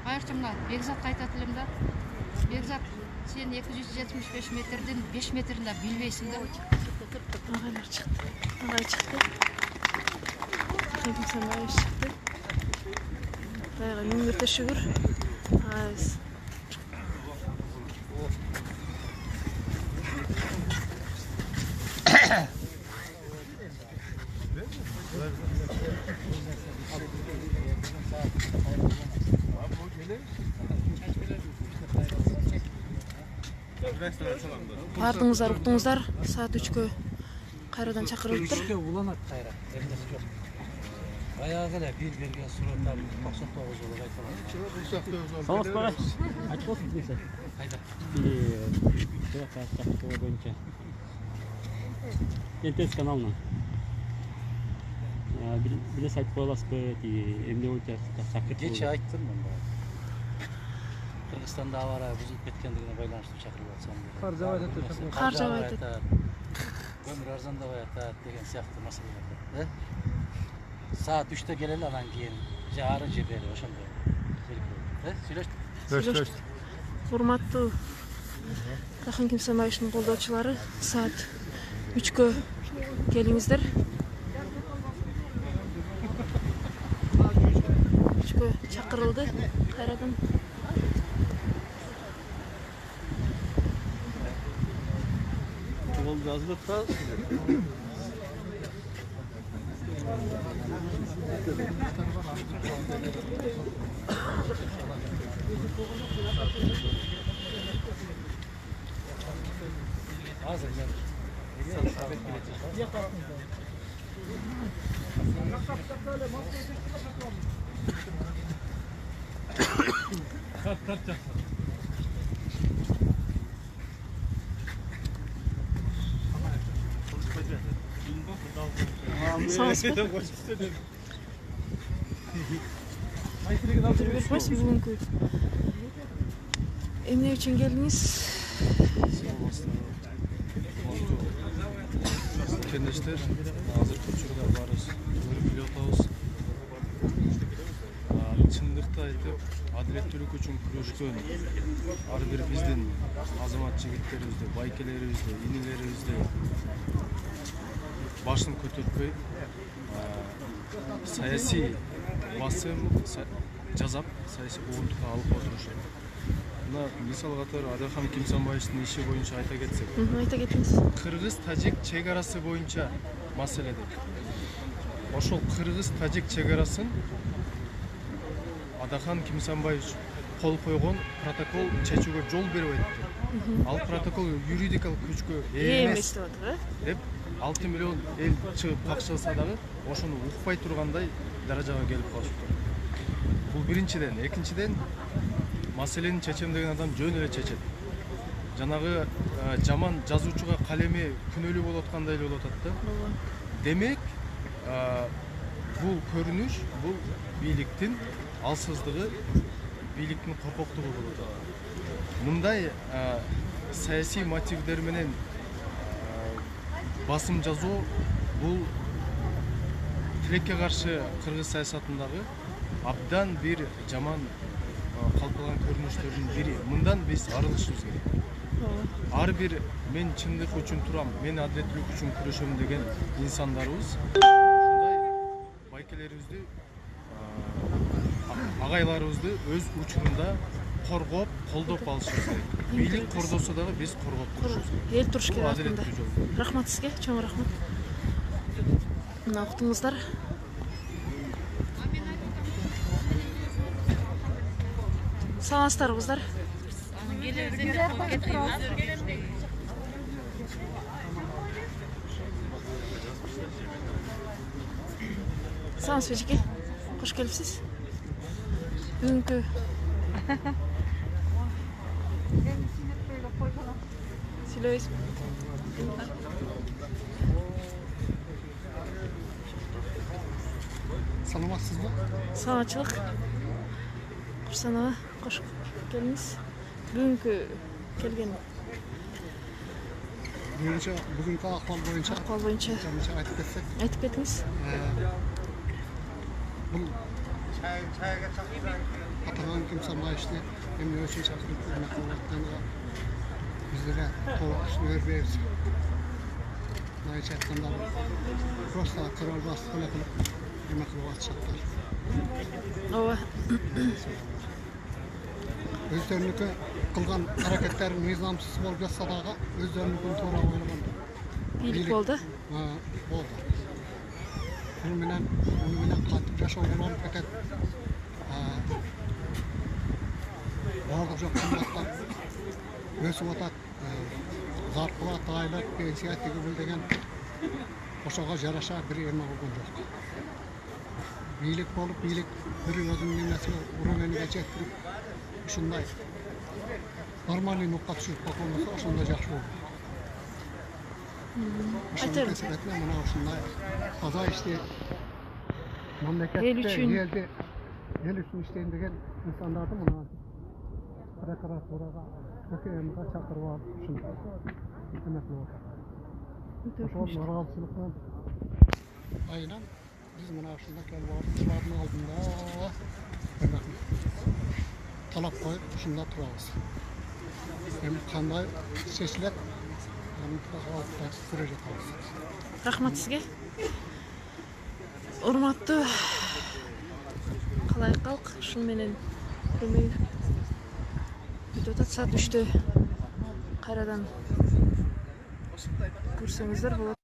Айырчы мына Бекзатқа айтатын элем да. Бекзат, сен 275 метрден 5 метрinde билбейсиң да. Ағайлар шықты. Ағай шықты. Тахин Кимсанбаев шықты. Ағайға меңгірті шүгір. Ағайыз. Бардыңыздар, уктуңуздар. Саат 3-кө кайрадан чакырылыптыр. 3-кө уланат кайра. Эмнеси жок. Баягы эле бир-бирге сураттап максат тогуз болуп айтылган. Саламат бара. Айтып болсун десе. Кайда? Боюнча. НТС каналынан. Билес айтып коеласызбы, эмне боюнча чакырып. Кече айттым мен бара. Кыргызстанда аба ырайы бузулуп кеткендигине байланыштуу чакырып атсам. Кар жаап атат. Көмүр арзандабай атат деген сыяктуу маселелер. Saat 3'te gelelim hemen giyelim. Yarın cebeli o şimdi. Сүйлөш. Урматтуу Тахин Кимсанбаевдин колдоочулары, саат 3-кө келиңиздер. 3-кө чакырылды кайрадан. Ол жазылып та. Hazır gel. Бүгүнкү эмне үчүн келдиңиз? Кенештер, азыр учурда барыбыз көрүп атабыз. Чындыкты айтып, адилеттүүлүк үчүн күрөшкөн ар бир биздин азамат жигиттерибизди, байкелерибизди, инилерибизди башын көтөртпөй, саясий басым жазап, саясий уугунтукка алып отурушат. Мына мисал катары Адахан Кимсанбаевдин иши боюнча айта кетсек. Айта кетиңиз. Кыргыз-тажик чегарасы боюнча маселеде. Ошол кыргыз-тажик чегарасын Адахан Кимсанбаев кол койгон протокол чечүүгө жол бербейт. Ал протокол юридикалык күчкө ээ эмес деп 6 миллион эл чыгып какшылса дагы ошону укпай тургандай даражага келип калышыптыр. Бул биринчиден, экинчиден маселени чечем деген адам жөн эле чечет. Жанагы жаман жазуучуга калеми күнөөлүү болуп аткандай эле болуп атат да. Демек, бул көрүнүш, бул бийликтин алсыздыгы, бийликтин коркоктугу болуп атат. Мындай саясий мотивдер менен басым жазуу бул тилекке каршы кыргыз саясатындагы абдан бир жаман калпалган көрүнүштөрдүн бири. Мындан биз арылышыбыз керек. Ар бир мен чындык үчүн турам, мен адилеттүүлүк үчүн күрөшөм деген инсандарыбыз ушундай байкелерибизди, агайларыбызды өз учурунда коргоп, колдоп алышыбыз керек. Бийлик кордосо дагы биз коргоп турушубуз керек. Эл туруш керек. Рахмат сизге, чоң рахмат. Мына уктуңуздар. Саламатсыздарбы кыздар? Саламатсызбы жеке? Кош келипсиз. Бүгүнкү сүйлөйсүзбү? Саламатсызбы? Саламатчылык. Курсанова, кош келиңиз. Бүгүнкү келген Бүгүнкү акыбал боюнча айтып кетсек. Айтып кетиңиз. Бул атаған kimse maaşlı hem ölçü çakırıp vermek olaraktanıga bizlere толық түсінер берсе. Maaşı айтқанда просто кырал бастықына қылып демек қылып атышаттар. Ооба. Өздерінікі қылған әрекеттерін низамсыз болып жатса дағы өздерінікін тура ойлаған Бийлик болду. Болды. Bunu bilen katip yaşam olan fakat bağlı çok kımmatlar ösü otak zarpılat, aylar, pensiya tegi degen oşağa jaraşa bir emek olgun yok. Biyilik bolup biyilik bir özünün nemesini urumeni geçektirip şunday normalni nokta düşürüp bakılmasa şunda jakşı olur. Aytırım. Kesebetine buna şunday kaza işte El memlekette üçün. yerde el üçün işleyin degen insanlardı buna prokuraturaga kökeyimize çakırıp alıp şunda emekli oldu. Ошол нааразычылыктан айынан биз мына ушунда келип алардын алдында талап коюп ушунда турабыз. Эми кандай чечилет аны көре жатабыз. Рахмат сизге. Урматтуу калай калк ушун менен көрмөй бүтүп атат. Саат 3-тө кайрадан көрсөңүздөр болот.